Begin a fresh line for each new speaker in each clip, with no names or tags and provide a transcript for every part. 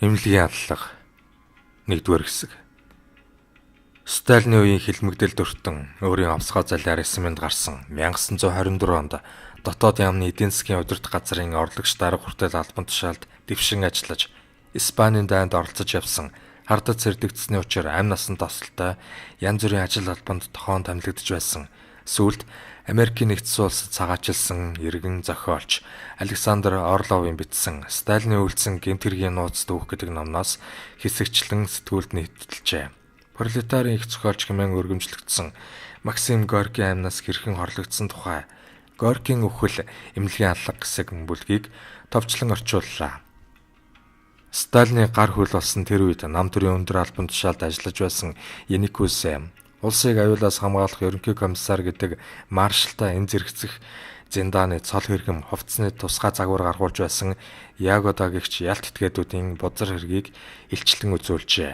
Эмнэлгийн аллага 1-р хэсэг. Сталины үеийн хилмигдэл дуртан өөрийн овсгоо залиар эсэмэнд гарсан 1924 онд дотоод яамны эдийн засгийн удирдах газрын орлогч дарга хүртэл албан тушаалд дэвшин ажиллаж Испанийн дайнд оролцож явсан хардад сэрдэгдсэний учраа амь насанд тосолтой янз бүрийн ажил албанд тохон томилогдож байсан. Сүүлд Америкийн нэгдсэн улсад цагаачилсан иргэн зохиолч Александр Орловын бичсэн Сталины үйлдсэн гэмт хэргийн нууц дүүх гэдэг номноос хэсэгчлэн сэтгүүлд нийтэлжээ. Пролетарын их зохиолч хэмээн өргөмжлөгдсөн Максим Горькийн амнаас хэрхэн хорлогдсон тухай Горькийн үхэл эмнэлгийн аллага гэсэг бүлгийг товчлон орчууллаа. Сталины гар хөл болсон тэр үед нам төрийн өндөр албан тушаалд ажиллаж байсан Яникус улсыг аюулаас хамгаалах ерөнхий комиссар гэдэг маршалтай энэ зэрэгцэх зиндааны цол хэргэм хувцсны тусгай загвар гаргуулж байсан Ягода гэгч ялт этгээдүүдийн бузар хэргийг илчлэн үзүүлжээ.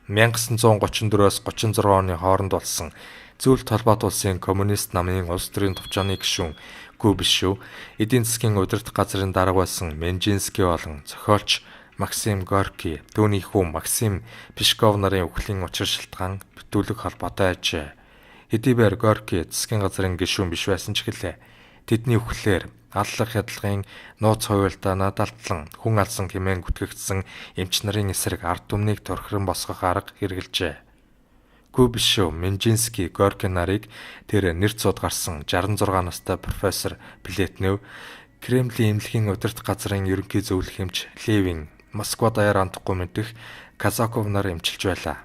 1934-өөс 36 оны хооронд болсон зөвлөлт холбоот улсын коммунист намын улс төрийн төвчооны гишүүн Кубишв, эдийн засгийн удирдах газрын дарга байсан Менжинский болон зохиолч Максим Горький, түүний хүү Максим Пешков нарын үхлийн учир шалтгаан битүүлэг холбоотой ажээ. Хэдий бээр Горький засгийн газрын гишүүн биш байсан ч гэлээ. Тэдний үхлээр аллах хядлагын нууц хуйлдаа надалтлан хүн алсан хэмээн гүтгэгдсэн эмч нарын эсрэг ард түмнийг торхирон босгох арга хэрэгжилжээ. Кубишв, Менжинский, Горький нарыг тэр нэр цуд гарсан 66 настай профессор Плетнев, Кремлийн эмнэлгийн удирдах газрын ерөнхий зөвлөх эмч Левин, Москва даяар амтахгүй мэдэх Казаков нар эмчилж байлаа.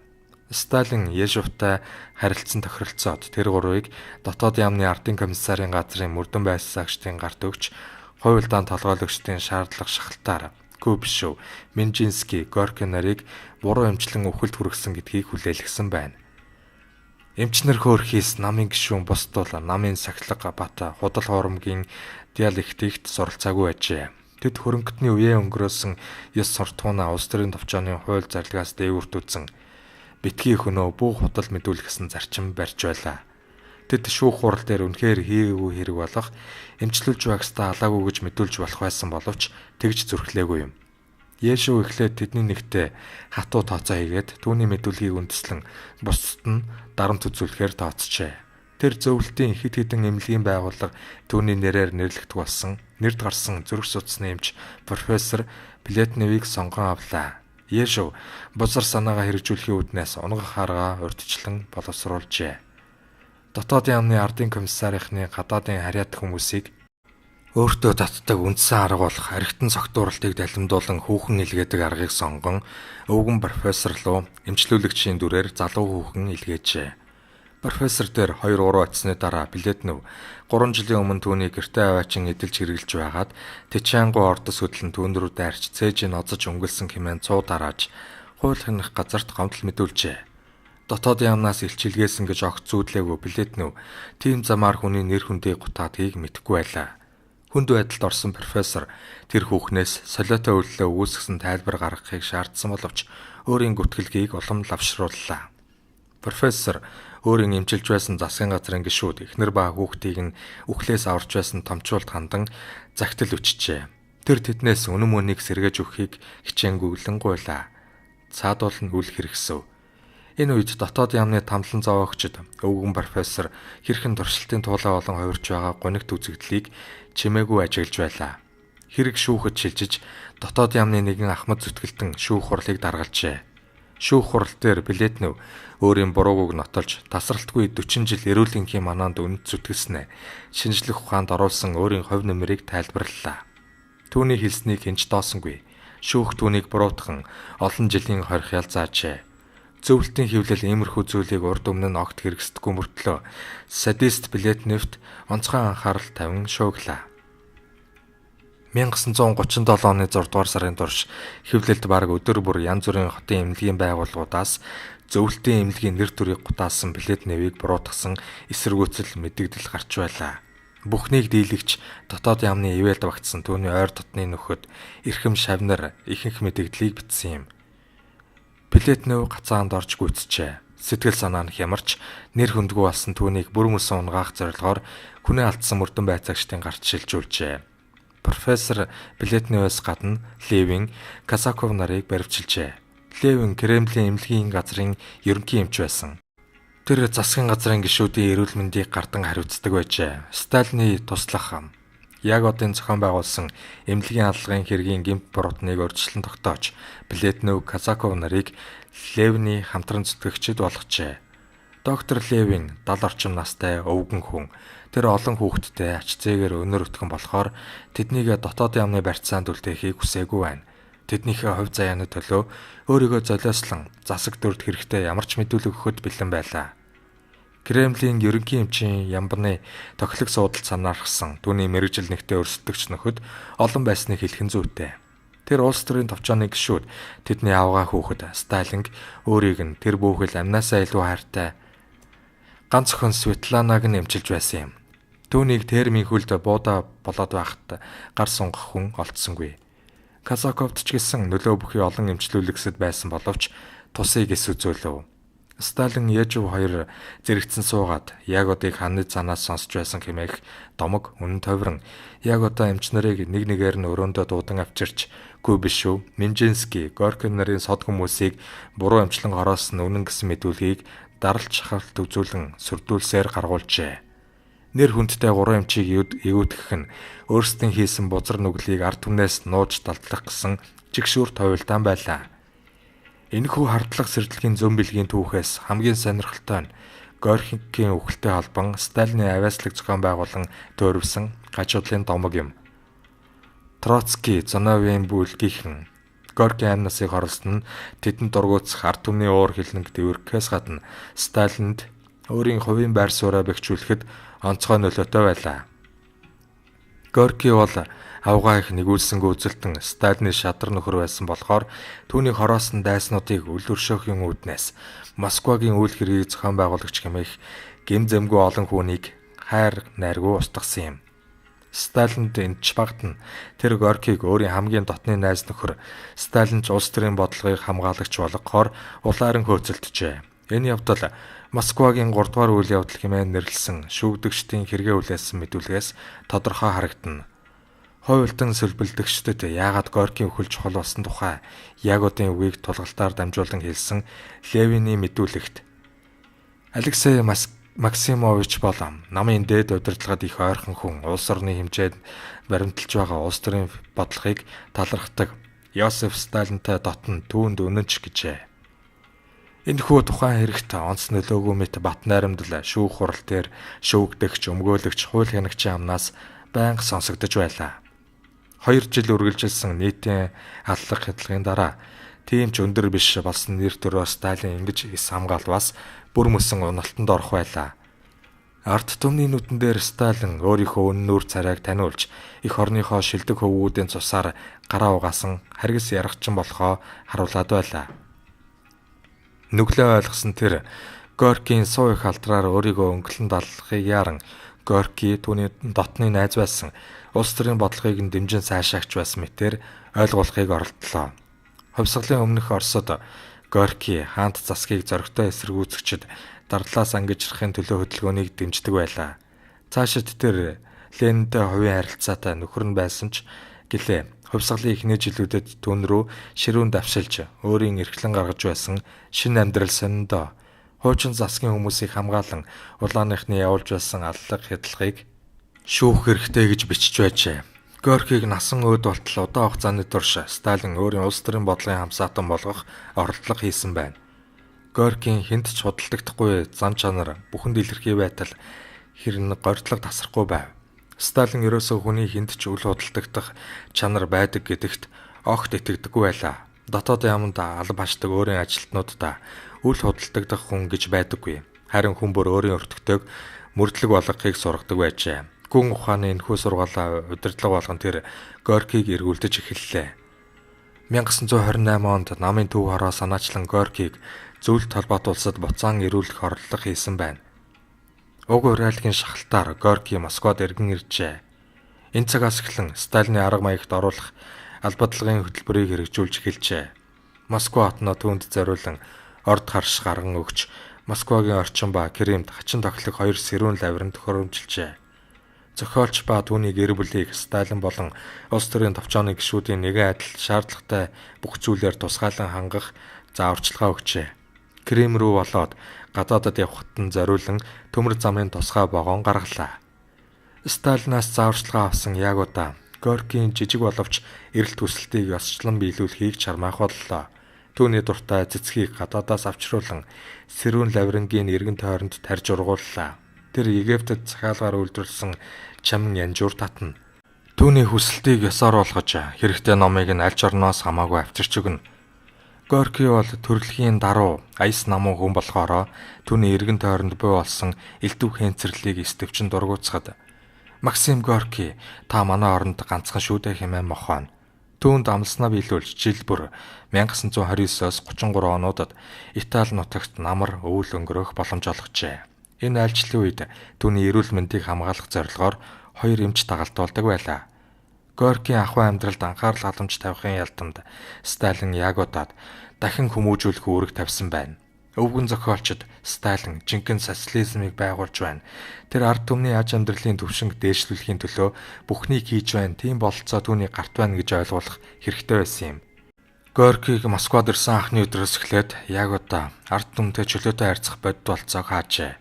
Сталин Ежовтай харилцан тохиролцоод тэр гурвыг дотоод яамны ардын комиссарын газрын мөрдөн байсан агштын гарт өгч хуйлдаан толгойлогчдын шаардлага шахалтаар Кубишв, Менжинский, Горький нарыг буруу эмчлэн үхэлд хүргэсэн гэдгийг хүлээлгэсэн байна. Эмчнэр хөөрхийс намын гишүүн бусдул намын сахилга бат худал хоромгийн диалектикт суралцаагүй ажээ. Тэд хөрөнгөтний үеэ өнгөрөөсөн ёс суртахуунаа улс төрийн төвчооны хууль зарлагаас дээгүүртүүлсэн битгий хөнөө бүх худал мэдүүлгэсэн зарчим барьж байлаа. Тэд шүүх хурал дээр үнэхээр хийгээгүй хэрэг болох эмчлүүлж багстаа алаагүй гэж мэдүүлж болох байсан боловч тэгж зүрхлээгүй юм. Ешүү эхлээд тэдний нэгтээ хатуу тооцоо хийгээд түүний мэдүүлгийг үндэслэн бусдад нь дарамт үзүүлэхээр тооцжээ. Тэр зөвлөлтийн хэд хэдэн эмнэлгийн байгууллага түүний нэрээр нэрлэгдэх болсон нэрд гарсан зүрх судасны эмч профессор Плетневийг сонгон авлаа. Ешүү бузар санаагаа хэрэгжүүлэхийн үүднээс унгах аргаа урьдчилан боловсруулжээ. Дотоод яамны ардын комиссарийнхны гадаадын харьяат хүмүүсийг өөртөө татдаг үндсэн арга болох архитан цогтууралтыг далимдуулан хүүхэн илгээдэг аргыг сонгон өвгөн профессор руу эмчлүүлэгчийн дүрээр залуу хүүхэн илгээжээ. Профессор дээр 2-3 очсны дараа Плетнев 3 жилийн өмнө түүний гэртээ аваачин эдэлж хэрглэж байгаад Тэчангу ордос хөдлөн түүн рүү дайрч цээжийг ноцож өнгөлсөн хэмээн цуу дарааж хууль хянах газарт гомдол мэдүүлжээ. Дотоод яамнаас илчилгээсэн гэж огт зүүдлээгүй Плетнев тийм замаар хүний нэр хүндийг гутаадгийг мэдэхгүй байлаа. Хүнд байдалд орсон профессор тэр хүүхнээс солиотой үйлдэлээ үүсгэсэн тайлбар гаргахыг шаардсан боловч өөрийн гүтгэлгийг улам лавшрууллаа. Профессор өөрийн эмчилж байсан засгийн газрын гишүүд эхнэр ба хүүхдийг нь үхлээс аварч байсан томчуулт хандан загтал өчжээ. Тэр тэднээс үнэн мөнийг сэргээж өгөхийг хичээнгүйлэн гуйлаа. Цаадуул нь үл хэрэгсэв. Энэ үед дотоод яамны тамлан зоогчид өвгөн профессор хэрхэн туршилтын туулаа болон хувирч байгаа гонигт үзэгдлийг чимээгүй ажиглаж байлаа. Хэрэг шүүхэд шилжиж дотоод яамны нэгэн ахмад зүтгэлтэн шүүх хурлыг даргалжээ. Шүүх хурал дээр Плетнев өөрийн бурууг нотолж тасралтгүй 40 жил эрүүл энхийн манаанд үнэт зүтгэлснэ шинжлэх ухаанд оруулсан өөрийн хувь нэмрийг тайлбарлалаа. Түүний хэлснийг хинч доосонгүй. Шүүх түүнийг буруутган олон жилийн хорих ялзаажээ. Зөвлөлтийн хэвлэл иймэрхүү зүйлийг урд өмнө нь огт хэрэгсдэггүй мөртлөө садист Плетневт онцгой анхаарал тавин шууглаа. 1937 оны 6 дугаар сарын турш хэвлэлд бараг өдөр бүр янз бүрийн хотын эмнэлгийн байгууллагуудаас зөвлөлтийн эмнэлгийн нэр төрийг гутаасан Плетневийг буруутгасан эсэргүүцэл мэдэгдэл гарч байлаа. Бүхнийг дийлэгч дотоод яамны ивэлд багтсан түүний ойр дотны нөхөд эрхэм шавнар ихэнх мэдэгдлийг бичсэн юм. Плетнев гацаанд орж гүйцжээ. Сэтгэл санаа нь хямарч нэр хүндгүй болсон түүнийг бүр мөсөн унгаах зорилгоор хүнээ алдсан мөрдөн байцаагчдын гарт шилжүүлжээ. профессор Плетневээс гадна Левин, Казаков нарыг баривчилжээ. Левин Кремлийн эмнэлгийн газрын ерөнхий эмч байсан. Тэр засгийн газрын гишүүдийн эрүүл мэндийг гардан хариуцдаг байжээ. Сталины туслах Ягодын зохион байгуулсан эмнэлгийн аллагын хэргийн гэмт буруутныг урьдчилан тогтоож, Плетнев, Казаков нарыг Левиний хамтран зүтгэгчид болгожээ. Доктор Левин 70 орчим настай өвгөн хүн. Тэр олон хүүхэдтэй ач зээгээр өнөр өтгөн болохоор тэднийг дотоодын яамны барьцаанд үлдээхийг хүсээгүй байна. Тэднийхээ хувь заяаны төлөө өөрийгөө золиослон засаг дүрд хэрэгтэй ямар ч мэдүүлэг өгөхөд бэлэн байлаа. Кремлийн ерөнхий эмчийн Ямбаны тохилог суудалд санаархсан түүний мэргэжил нэгтээ өрсөлдөгч нөхөд олон байсныг хэлхэн зүйтэй. Тэр улс төрийн товчооны гишүүд тэдний авгаа хүүхэд Сталинг өөрийг нь тэр бүхэл амнаасаа илүү хайртай ганц охин Светланаг нь эмчилж байсан юм. Түүнийг термийн хүлд буудаа болоод байхад гар сунгах хүн олдсонгүй. Казаковд ч гэсэн нөлөө бүхий олон эмчлүүлэгсэд байсан боловч тусыг эс үзүүлв. Сталин Ежов хоёр зэрэгцэн суугаад Ягодыг ханы занаас сонсч байсан хэмээх домог үнэн товирон Ягодоо эмч нарыг нэг нэгээр нь өрөөндөө дуудан авчирч Кубишев, Минжинский, Горький нарын сод хүмүүсийг буруу эмчлэн хороосон үнэн гэсэн мэдүүлгийг даралт шахалт үзүүлэн сүрдүүлсээр гаргуулжээ. Нэр хүндтэй гурван эмчийг эвүүдгэх нь өөрсдийн хийсэн бузар нүглийг ард түмнээс нууж далдлах гэсэн чигшүүр товилдаан байлаа. Энэхүү хардлага сэрдлэгийн зүүн бэлгийн түүхээс хамгийн сонирхолтой нь Горькийн үхэлтэй холбон Сталины авиаслаг зохион байгуулан төөрөвсөн гажуудлын домог юм. Троцкий, Зиновьевын бүлгийнхэн Горькийн амнасыг хорлсон нь тэдэнд дургуутсах ард түмний уур хилнэг дэврэгхээс гадна Сталинд өөрийн хувийн байр сууриа бэхжүүлэхэд онцгой нөлөөтэй байлаа. Горький бол авгаа их нэгүүлсэнгүй үзэлтэн Сталины шадар нөхөр байсан болохоор түүний хороосон дайснуудыг үл өршөөхийн үүднээс Москвагийн үйл хэргийг зохион байгуулагч хэмээх гэм зэмгүй олон хүнийг хайр найргүй устгасан юм. Сталинд энэч багт нь тэр Горькийг өөрийн хамгийн дотны найз нөхөр Сталин ч улс төрийн бодлогыг хамгаалагч болгохоор улаарын хөөцөлдөжээ. Энэ явдал Москвагийн 3 дугаар үйл явдал хэмээн нэрлсэн шүүгдэгчдийн хэрэгэ хүлээсэн мэдүүлгээс тодорхой харагдана. Хойволтон сөлбөлдөгчдөд яагаад Горькийн өхөл чухал болсон тухай Ягодын үгийг тулгалтаар дамжуулан хэлсэн Левиний мэдүүлэгт Алексей Максимович бол намын дээд удирдлагад их ойрхон хүн улс орны хэмжээнд баримталж байгаа улс төрийн бодлогыг талархдаг Йосеф Сталинтай дотн түүнд үнэнч гэжээ. Энэхүү тухайн хэрэгт онц нөлөөгүй мэт бат найрамдал шүүх хурал дээр шүүгдэгч, өмгөөлөгч, хууль хянагчийн амнаас байнга сонсогдож байлаа. 2 жил үргэлжилсэн нийтийн аллах хэтлагын дараа тийм ч өндөр биш болсон нэр төрөө Сталин ингэж эс хамгаалвас бүр мөсөн уналтанд орох байлаа. Ард түмний нүдэн дээр Сталин өөрийнхөө үннүүр царайг таниулж их орныхоо шилдэг хөвгүүдийн цусаар гараа угаасан харгас яргачин болохоо харуулад байлаа. Нүглээ ойлгосон тэр Горькийн суу их алдраар өөрийгөө өнгөлөн даллахыг яран Горький түүний дотны найз байсан улс төрийн бодлогыг нь дэмжин сайшаагч байсан мэтэр ойлгуулахыг оролдлоо. Хувьсгалын өмнөх Оросод Горький хаант засгийг зоригтой эсэргүүцэгчид дардлаас ангижрахын төлөө хөдөлгөөнийг дэмждэг байлаа. Цаашид тэр Ленинтэй хувийн харилцаатай нөхөр нь байсан ч гэлээ хувьсгалын эхний жилүүдэд түүн рүү ширүүн давшилж өөрийн эрхлэн гаргаж байсан шинэ амьдрал сониндоо хуучин засгийн хүмүүсийг хамгаалан улааныхны явуулж байсан аллах хэтлагыг шүүх хэрэгтэй гэж бичиж байжээ. Горькийг насан өөд болтол удаан хугацааны турш Сталин өөрийн улс төрийн бодлогын хамсаатан болгох оролдлого хийсэн байна. Горькийн хэнд ч худалдагдахгүй зам чанар бүхэнд илэрхий байтал хэрн горьдлого тасрахгүй байв. Сталин ерөөсөө хүний хэнд ч үл худалдагдах чанар байдаг гэдэгт огт итгэдэггүй байлаа. Дотоод яамд алба хашдаг өөрийн ажилтнуудаа үл худалдагдах хүн гэж байдаггүй. Харин хүн бүр өөрийн өртөгтэйг мөрдлөг болгохыг сургадаг байжээ. Гүн ухааны энэхүү сургаалаа удирдлага болгон тэр Горькийг эргүүлдэж эхэллээ. 1928 онд намын төв хороо санаачлан Горькийг зөвлөлт холбоот улсад буцаан ирүүлэх орлого хийсэн байна. Уг урайлгийн шахалтаар Горький Москвад эргэн иржээ. Энэ цагаас эхлэн Сталины арга маягт оруулах албадлагын хөтөлбөрийг хэрэгжүүлж эхэлжээ. Москва хотноо түүнд зориулан орд харш гарган өгч Москвагийн орчин ба Кремлд хачин тохилог 2 сэрүүн лаврын төхөөрөмжилжээ. Зохиолч ба түүний гэр бүлийг Сталин болон улс төрийн товчооны гишүүдийн нэгэн адил шаардлагатай бүх зүйлээр тусгайлан хангах зааварчилгаа өгчээ. Крем рүү болоод гадаадад явхад нь зориулан төмөр замын тусгай вагон гаргалаа. Сталинаас зааварчилгаа авсан Ягода Горкийн жижиг боловч эрэлт хүсэлтийг ёсчлон биелүүлэхийг чармаах боллоо. Түүний дуртай цэцгийг гадаадаас авчруулан Сэрүүн лаврингийн эргэн тойронд тарж ургууллаа. Тэр Египтэд захиалгаар үйлдвэрлэсэн чамин янжуур татна. Түүний хүсэлтийг ёсоор болгож хэрэгтэй номыг нь аль ч орноос хамаагүй авчирч өгнө. Горки бол төрөлхийн даруу аяс намуу хүн болохоор түүний эргэн тойронд буй болсон элдв хэнцэрлийг эсдэвчин дургуутсахад Максим Горки та манай оронд ганцхан шүүдэ хэмээн мохооно. Түүнд амлснаа биелүүлж жил бүр 1929-оос 33 онуудад Итали нутагт намар өвөл өнгөрөх боломж олгожээ. Энэ айлчлалын үед түүний эрүүл мэндийг хамгаалах зорилгоор 2 эмч дагалдуулдаг байлаа. Горкийн ахуй амьдралд анхаарал халамж тавихын ялдамд Сталин Ягодад дахин хүмүүжүүлэх үүрэг тавьсан байна. Өвгөн зохиолчид Сталин жинхэнэ социализмыг байгуулж байна. Тэр ард түмний аж амьдралын түвшинг дээшлүүлэхийн төлөө бүхнийг хийж байна. Тийм бололцоо түүний гарт байна гэж ойлгуулах хэрэгтэй байсан юм. Горкиг Москвад ирсэн анхны өдрөөс эхлээд Ягода ард түмтэй чөлөөтэй харьцах бодит болцоог хаажээ.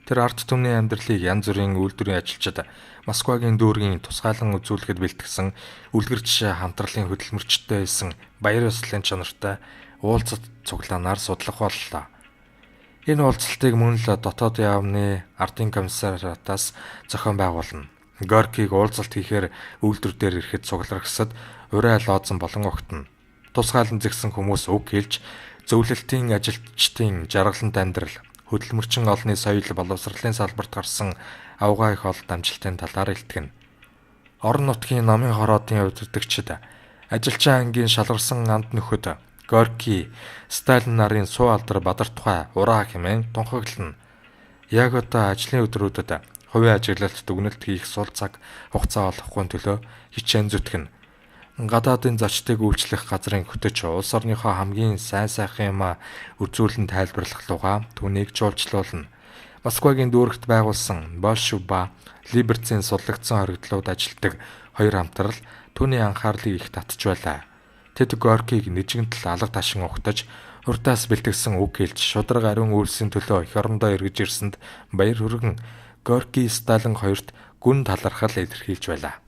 Тэр ард түмний амьдралыг янз бүрийн үйлдвэрийн ажилчид Москвагийн дүүргийн тусгайлан үзүүлэхэд бэлтгэсэн үлгэрч хамтралын хөдөлмөрчтэй байсан баяр ёслолын чанартай уулзалт цуглаанаар судлах боллоо. Энэ уулзалтыг мөн л дотоод яамны ардын комиссариатаас зохион байгуулна. Горкиг уулзалт хийхээр үйлдвэр дээр ирэхэд цуглархсад урай лоозон болон огтно. Тусгайлан зэгсэн хүмүүс үг хэлж зөвлөлтийн ажилчдын жаргалант амьдрал, хөдөлмөрчин олонний соёл боловсролын салбарт гарсан авгаа их олд амжилтын талаар илтгэнэ. Орон нутгийн намын хороодын удирдагчид ажилчаа ангийн шалгарсан анд нөхөд Горки Сталин нарын суу алдар бадар тухай ураа хэмээн тунхаглана. Ягода ажлын өдрүүдэд хувийн ажиглалт дүгнэлт хийх сул цаг хугацаа олохгүй төлөө хичээн зүтгэнэ. Гадаадын зочдыг үйлчлэх газрын хөтөч улс орныхоо хамгийн сайн сайхан юм үзүүлэн тайлбарлах лугаа түүнийг жуулчлуулна. Москвагийн дүүрэгт байгуулсан Большв ба Либерцийн судлагдсан хоригдлууд ажилтдаг хоёр хамтрал түүний анхаарлыг их татж байлаа. Тэд Горкиг нэжигэнтэл алга ташин угтаж уртаас бэлтгэсэн үг хэлж шударга ариун үйлсийн төлөө эх орондоо эргэж ирсэнд баяр хүргэн Горки Сталин хоёрт гүн талархал илэрхийлж байлаа.